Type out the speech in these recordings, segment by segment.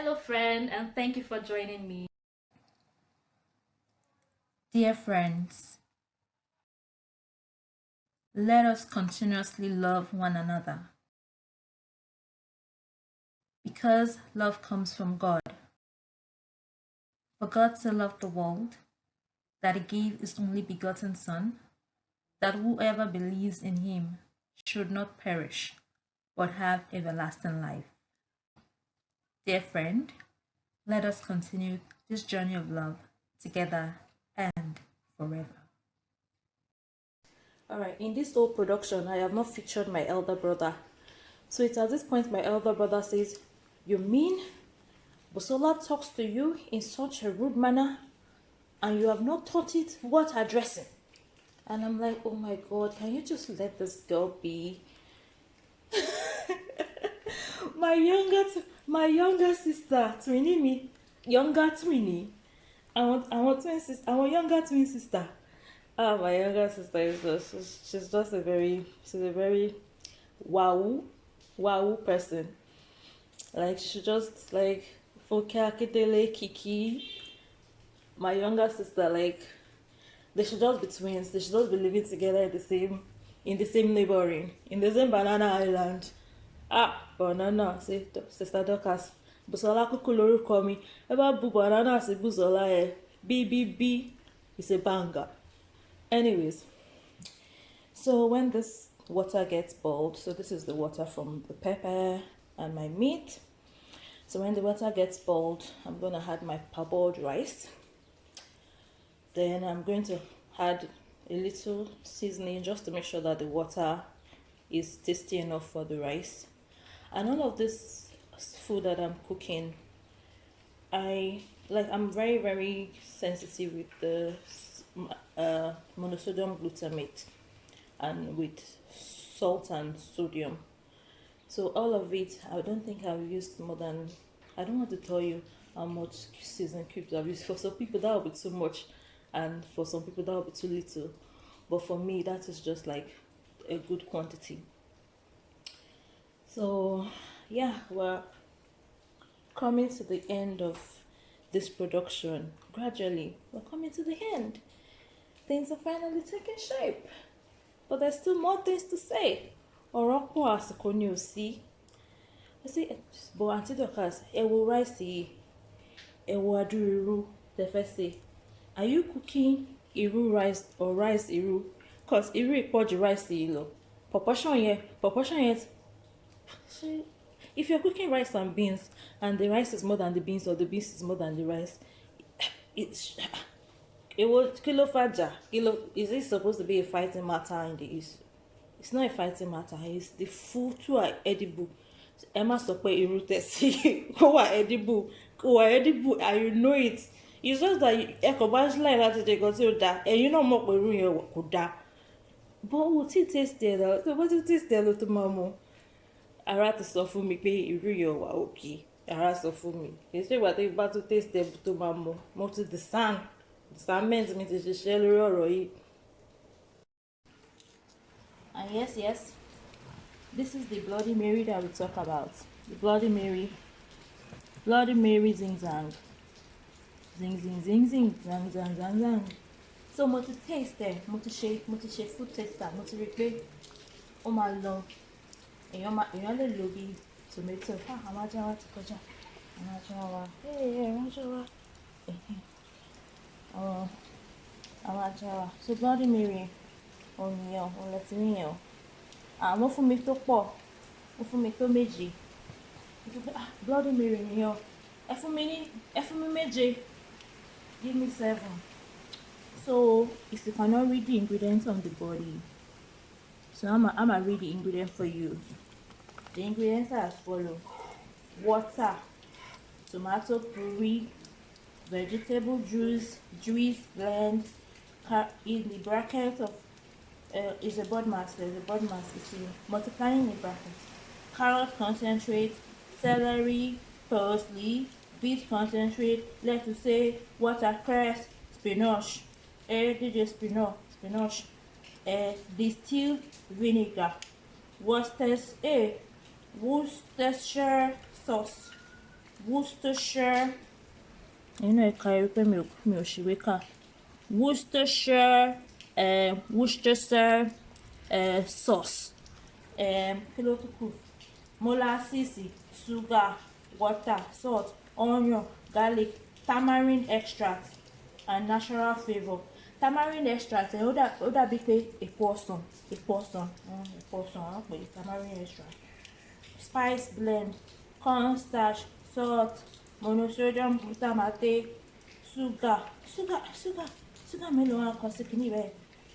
Hello, friend, and thank you for joining me. Dear friends, let us continuously love one another because love comes from God. For God so loved the world that he gave his only begotten Son, that whoever believes in him should not perish, but have everlasting life. Dear friend, let us continue this journey of love together and forever. Alright, in this whole production, I have not featured my elder brother. So it's at this point my elder brother says, "You mean Busola talks to you in such a rude manner and you have not taught it what addressing?" And I'm like, oh my God, can you just let this girl be? my younger sister, twinny me, younger twinny. I want twin sister. I want younger twin sister. Ah, my younger sister is she's just a very wow person. Like she just like Fokia Kitele Kiki. My younger sister, like they should just be twins. They should just be living together in the same neighboring, in the same banana island. Ah, banana, say sister Dorcas. Busola kuku lorúkọ mi. Ẹ bá bu banana sí Busola ẹ. BBB is a banger. Anyways, so when this water gets boiled, so this is the water from the pepper and my meat. So when the water gets boiled, I'm going to add my parboiled rice. Then I'm going to add a little seasoning just to make sure that the water is tasty enough for the rice. And all of this food that I'm cooking, I'm very sensitive with the monosodium glutamate and with salt and sodium. So all of it, I don't think I've used more than, I don't want to tell you how much season cubes I've used. For some people that will be too much, and for some people that will be too little. But for me, that is just like a good quantity. So yeah, we're coming to the end of this production. Gradually, we're coming to the end. Things are finally taking shape. But there's still more things to say. Ọ̀rọ̀ pọ̀ àsìkò ni ò sí. I say, but Auntie Dorcas, ẹ wo rice yìí, ẹ wo adúrú irú tẹ́ fẹ́ sè. Are you cooking irú rice or rice irú? Cause irú ìpọ̀jù rice yìí lọ. Proportion yẹn. If you're cooking rice and beans and the rice is more than the beans or the beans is more than the rice, kilo faja, is it supposed to be a fighting matter in the East? It's not a fighting matter. It's the food too are edible. Emma sọ pé irú tẹ̀sí kó wà edible, and you know it. It's just that ẹ kò bá láì láti jẹ nǹkan tí ó dáa, ẹ̀yin náà mọ̀ pé irú yẹn kò dáa. But o tí taste ẹ̀ lọ, tó bá ti taste ẹ̀ lọ tó máa mọ̀. Ara ti sọ fún mi pé irú yẹn wà òkè. Ara sọ fún mi. Kì í ṣe ìgbà tí bá tún taste ẹ̀ tó máa mọ̀. Mo ti discernment mi ti ṣiṣẹ́ lórí ọ̀rọ̀ yìí. And yes, this is the Bloody Mary that we talk about. The Bloody Mary zing zang. Zing, zang. So mo ti taste ẹ̀, mo ti ṣe food taster, mo ti rí pé ó máa lọ. Èèyàn lè lo bí tomato. Àwọn ajá wa ti kọjá. Àwọn ajá wa. So Bloody Mary, ònìyàn, ònlẹ̀tìríyàn. Wọ́n fún mi tó pọ̀, wọ́n fún mi tó méjì. Bloody Mary nìyàn. Ẹ fún mi méje. Give me 7. So if you cannot read the ingredients on the body, so I'ma read the ingredient for you. The ingredients are as follow: water, tomato puree, vegetable juice blend. In the bracket of is a bud mass. There's a bud mass. You see, multiplying the bracket. Carrot concentrate, celery, parsley, beet concentrate, lettuce, watercress, spinach, spinach, distilled vinegar, Worcestershire sauce, Worcestershire. You know, milk, Worcestershire, Worcestershire sauce. Molasses, sugar, water, salt, onion, garlic, tamarind extract, and natural flavor. Tamarind extract, ó dàbí pé èpo ọsàn, tamarind extract. Spice blend, cornstarch, salt, monosodium glutamate, sugar mélòó wà kan sí kìíní bẹ́ẹ̀.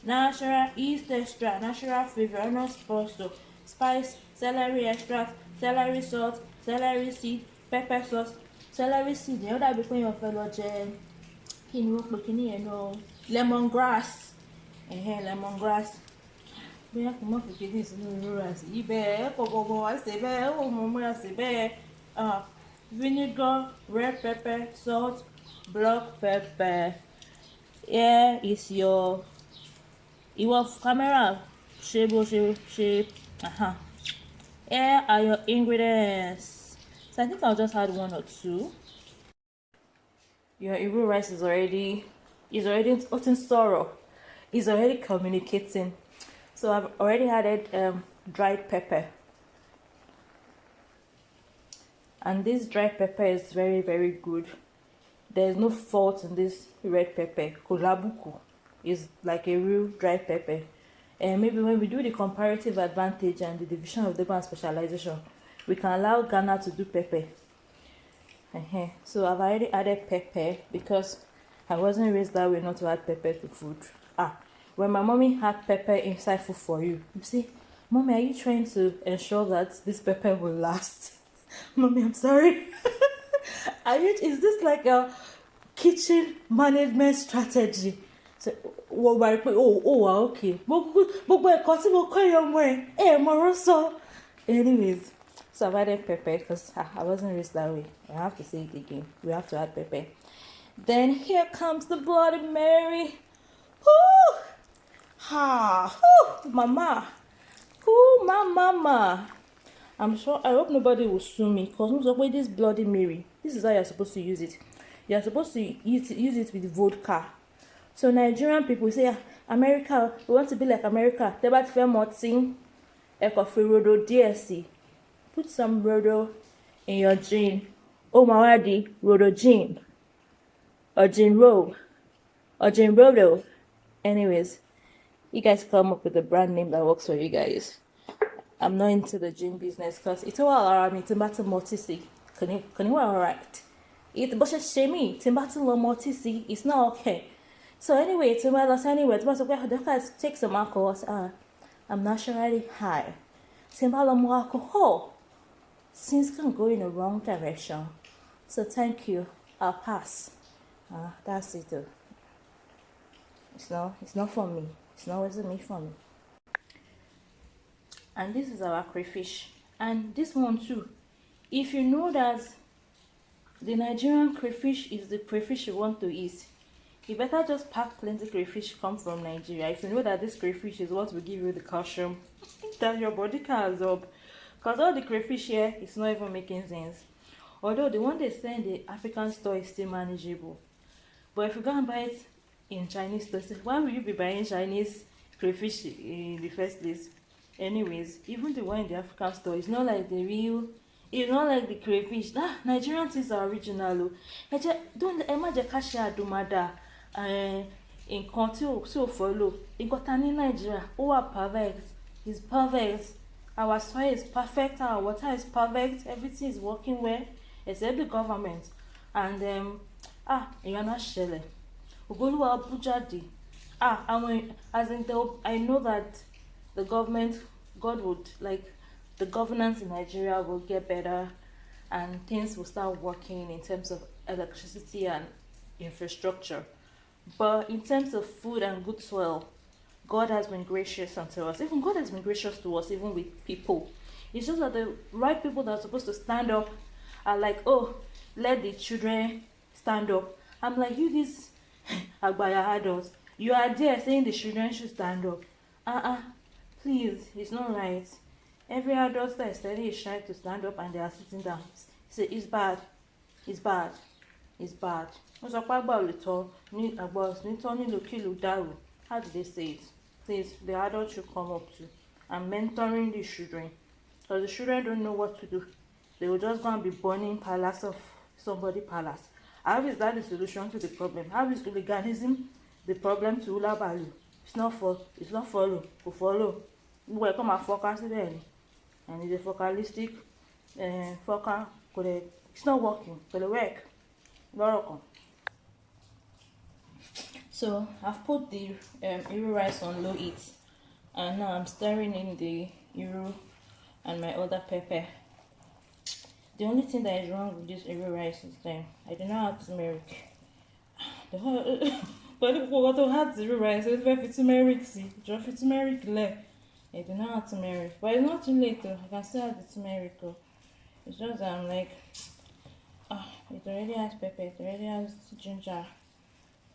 Natural yeast extract, natural flavor, onion pulse, spice, celery extract, celery salt, celery seed, pepper sauce. Celery seed yẹn ó dàbí pé èèyàn fẹ́ lọ jẹ kí ni wọ́n pè kíní yẹn náà, lemongrass, lemongrass. Bóyá kò mọ̀ fi kéde sínú ìrora sí ibẹ̀ kò gbogbo wá sí bẹ́ẹ̀ ó mọ̀ múra sí bẹ́ẹ̀. Vinegar, red pepper, salt, black pepper. Here is your camera. Here are your ingredients. So I think I'll just add 1 or 2. Your Igbo rice is already in sorrow. It's already communicating. So I've already added dried pepper. And this dried pepper is very, very good. There's no fault in this red pepper. Kolabuku is like a real dried pepper. And maybe when we do the comparative advantage and the division of labor and specialization, we can allow Ghana to do pepper. So I've already added pepper because I wasn't raised that way not to add pepper to food. When my mommy had pepper inside food for you see, Mommy, are you trying to ensure that this pepper will last? Mommy, I'm sorry. Is this like a kitchen management strategy? So, okay. Anyways, so I've added pepper because I wasn't raised that way. I have to say it again. We have to add pepper. Then here comes the Bloody Mary. Woo! Mama. Ooh, my mama. I hope nobody will sue me because with this Bloody Mary, this is how you're supposed to use it. You're supposed to use it with vodka. So Nigerian people say, America, we want to be like America. They about fair moting, rodo DSC. Put some rodo in your gin. Oh my wadi, rodo gin. Or gin roll. Or gin rodo. Anyways, you guys come up with a brand name that works for you guys. I'm not into the gin business because it's all around me. Timbatu mortisi. Can you alright? It's but shame. Timbatu lo mortisi. It's not okay. So anyway, Dorcas take some alcohol. I'm naturally high. Timbalo more alcohol. Things can go in the wrong direction. So thank you. I'll pass. That's it. It's not for me. It's not always me for me. And this is our crayfish. And this one too. If you know that the Nigerian crayfish is the crayfish you want to eat, you better just pack plenty crayfish come from Nigeria. If you know that this crayfish is what will give you the calcium that your body can absorb. Because all the crayfish here is not even making sense. Although the one they sell in the African store is still manageable. But if you go and buy it in Chinese stores, why will you be buying Chinese crayfish in the first place? Anyways, even the one in the African store is not like the real, it's not like the crayfish. Nigerian things are original. Don't imagine cash adumada in country so follow. In Kotani Nigeria, are perfect. It's perfect. Our soil is perfect, our water is perfect, everything is working well, except the government. And you're not shelling. Ugoluwa Bujadi. I know that the government, the governance in Nigeria will get better and things will start working in terms of electricity and infrastructure. But in terms of food and good soil, God has been gracious unto us. Even God has been gracious to us, even with people. It's just that the right people that are supposed to stand up are like, oh, let the children stand up. I'm like, you these Agbaya adults, you are there saying the children should stand up. Please, it's not right. Every adult that is studying is trying to stand up and they are sitting down. It's bad. It's bad. It's bad. Wọ́n sọ pé àgbà ò lè tọ́ ní àgbà ò ní tọ́ nílò kí ìlú dàrú. How did they say it? Please, the adults should come up to and mentoring the children. Because the children don't know what to do. They will just go and be burning palace of somebody's palace. How is that the solution to the problem? How is hooliganism the problem to hula ballu? It's not follow. To follow. We come and focus there. And it's a focalistic focus. It's not working. Could work? Welcome. So I've put the Iru rice on low heat, and now I'm stirring in the Iru and my other pepper. The only thing that is wrong with this Iru rice is that I do not have turmeric. But if we to have Iru rice, it's very turmeric. See, just for turmeric left. I do not have turmeric, but it's not too late though. I can still have the turmeric though. It's just that I'm like, it already has pepper, it already has ginger.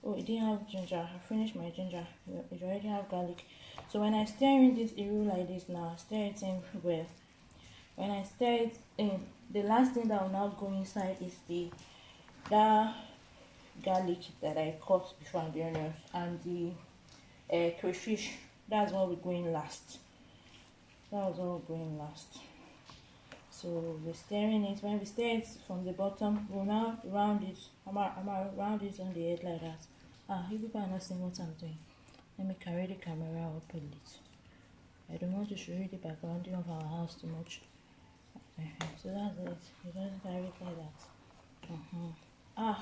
Oh, it didn't have ginger. I finished my ginger. It already have garlic. So when I stir in this Iru like this now, I stir it in well. When I stir it in, the last thing that will now go inside is that garlic that I cut before, and the onions and the crayfish. That's what we're going last. That was all going last. So we're stirring it. When we stir it from the bottom, we'll now round it. I'm round it on the edge like that. You people are not seeing what I'm doing. Let me carry the camera up a little. I don't want to show you the background of our house too much. So that's it. You just carry it like that.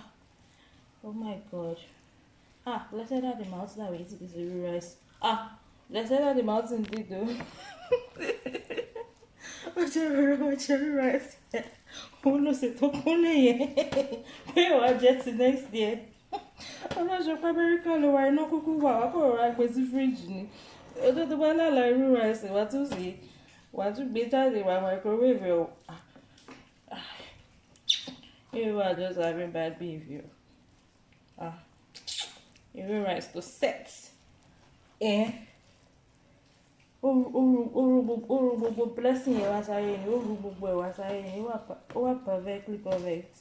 Oh my god. Let's say that the mountain that we eat is Iru rice. Let's say that the mountain did though. Whichever rice. Who knows it? Where are jets next year? I'm not sure America or I know cuckoo or I was the fridge. I don't know why I like Iru rice. What to see? What to be tired by microwave? You are just having bad behavior. Iru rice to set. Blessing you as I perfectly perfect.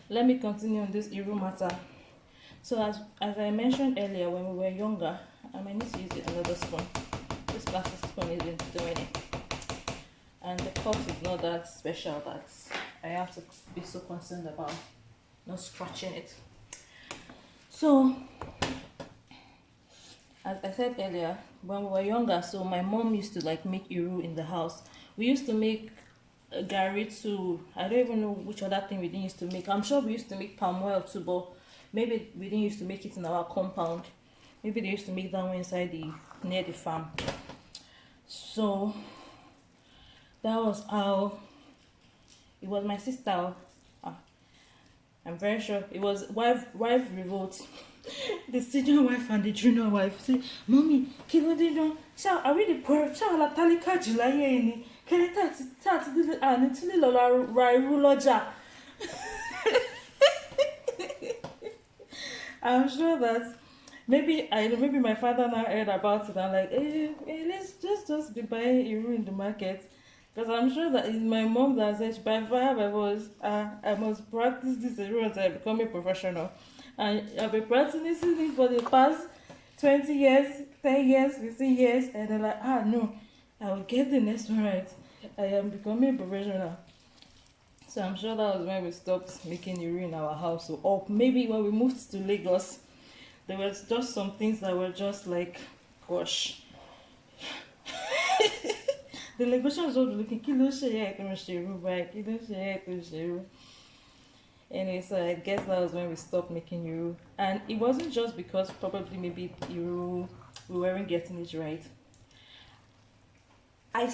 Let me continue on this Iru matter. So as I mentioned earlier, when we were younger, I might need to use another spoon. This plastic spoon isn't doing it, and the cut is not that special that I have to be so concerned about not scratching it. So as I said earlier, when we were younger, so my mom used to like make Iru in the house. We used to make gari too. I don't even know which other thing we didn't used to make. I'm sure we used to make palm oil too, but maybe we didn't used to make it in our compound. Maybe they used to make that one inside near the farm. So that was how it was. My sister, I'm very sure it was wife revolt. The senior wife and the junior wife say, "Mommy, kilo de don. Sha, are we the poor? Sha la talika julaye ni. Kele ta ti nituli lo ra iru loja." I'm sure that maybe my father now heard about it. I'm like, let's just be buying Iru in the market. Because I'm sure that it's my mom that said, by fire, I must practice this Iru until I become a professional. And I've been practicing it for the past 20 years, 10 years, 15 years. And they're like, no, I will get the next one right. I am becoming a professional. So I'm sure that was when we stopped making Iru in our house. Or maybe when we moved to Lagos, there was just some things that were just like, gosh. The Lagosians was looking, anyway, so I guess that was when we stopped making Iru. And it wasn't just because probably maybe Iru, we weren't getting it right. I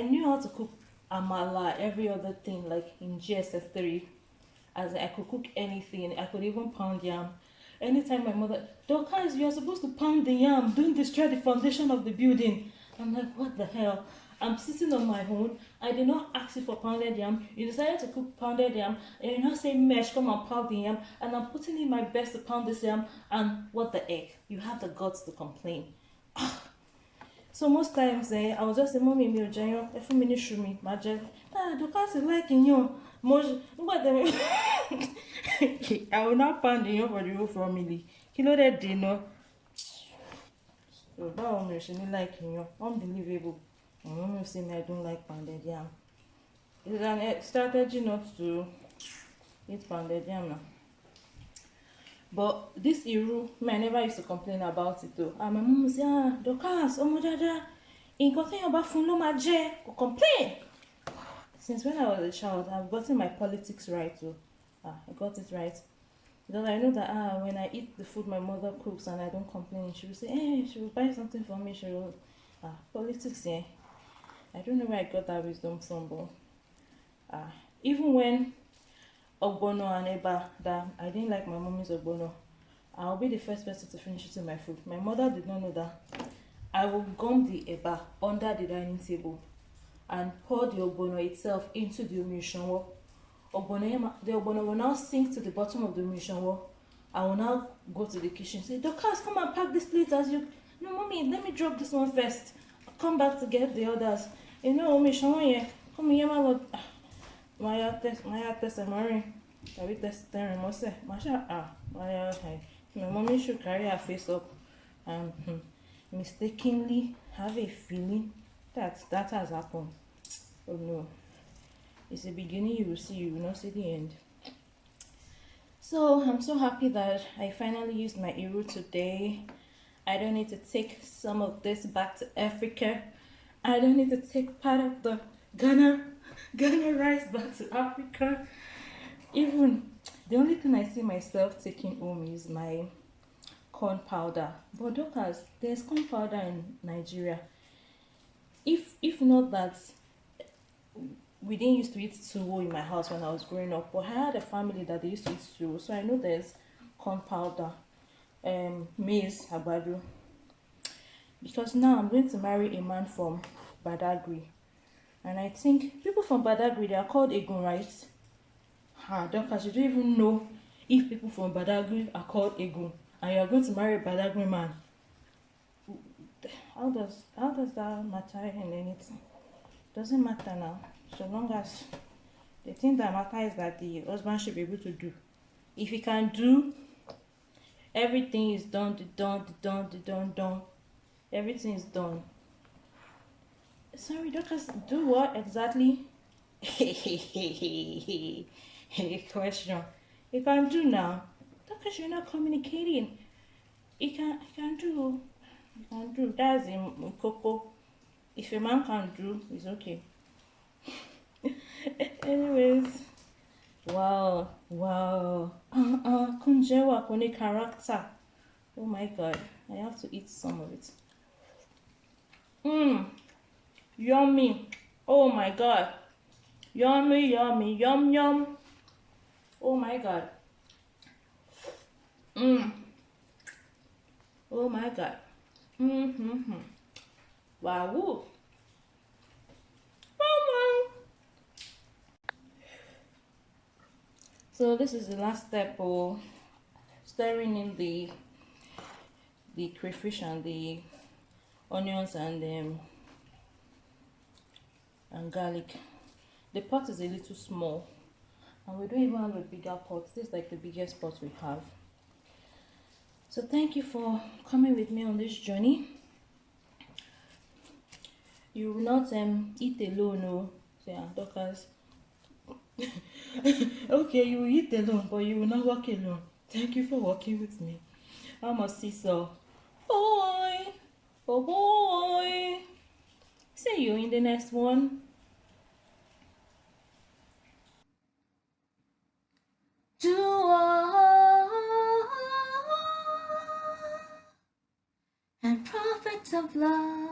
knew how to cook amala, every other thing, like in GSS3. As I could cook anything, I could even pound yam. Anytime my mother, Dorcas, you are supposed to pound the yam, don't destroy the foundation of the building. I'm like, what the hell? I'm sitting on my own. I did not ask you for pounded yam. You decided to cook pounded yam, and you're not saying, Mesh, come and pound the yam. And I'm putting in my best to pound this yam. And what the heck? You have the guts to complain. So most times, I was just saying, Mommy, me ojanyo, every minute show me, Dorcas is liking you. Most, what I will not pound the for the whole family. You know that they know. So that one she didn't like you. Unbelievable. My mom will say me I don't like pounded yam. It's an strategy not to eat pounded yam now. But this Iru, I never used to complain about it though. And my mom would say, Dorcas, oh my dada, in gotten about fun no maje, complain. Since when I was a child, I've gotten my politics right too. I got it right. Because I know that when I eat the food my mother cooks and I don't complain, she will say, hey, she will buy something for me, she will politics, yeah. I don't know where I got that wisdom from, but even when ogbono and eba, that I didn't like my mommy's ogbono, I'll be the first person to finish eating my food. My mother did not know that. I will gum the eba under the dining table and pour the ogbono itself into the omishanwo. The ogbono will now sink to the bottom of the omishanwo. I will now go to the kitchen and say, Dorcas, come and pack this plate as you... No, mommy, let me drop this one first. I'll come back to get the others. You know, omishanwo here. Come here, my lord. My test, I'm worrying. I will test them. My mommy should carry her face up and mistakenly have a feeling that has happened. Oh no. It's the beginning, you will see, you will not see the end. So I'm so happy that I finally used my Iru today. I don't need to take some of this back to Africa. I don't need to take part of the Ghana rice back to Africa. Even the only thing I see myself taking home is my corn powder. But Dorcas, there's corn powder in Nigeria. If not that, we didn't used to eat tuwo in my house when I was growing up, but I had a family that they used to eat tuwo, so I know there's corn powder, maize, agbado. Because now I'm going to marry a man from Badagry, and I think people from Badagry, they are called Egun, right? Dorcas, you don't even know if people from Badagry are called Egun, and you are going to marry a Badagry man. How does that matter in anything? Doesn't matter now. So long as the thing that matters is that the husband should be able to do. If he can do, everything is done. Everything is done. Sorry, Dorcas, do what exactly? Question. You can do now. Dorcas, you're not communicating. You can do. You can do. That's in Coco. If a man can do, it's okay. Anyways, wow. Kunjewa kone character. Oh my god, I have to eat some of it. Yummy. Oh my god. Yummy, yum. Oh my god. Oh my god. Wow. So this is the last step of stirring in the crayfish and the onions and garlic. The pot is a little small, and we don't even have a bigger pot. This is like the biggest pot we have. So thank you for coming with me on this journey. You will not eat alone, no. Yeah, Dorcas. Okay, you will eat alone, but you will not walk alone. Thank you for walking with me. I'm a seesaw. Bye. Bye. See you in the next one. And prophets of love.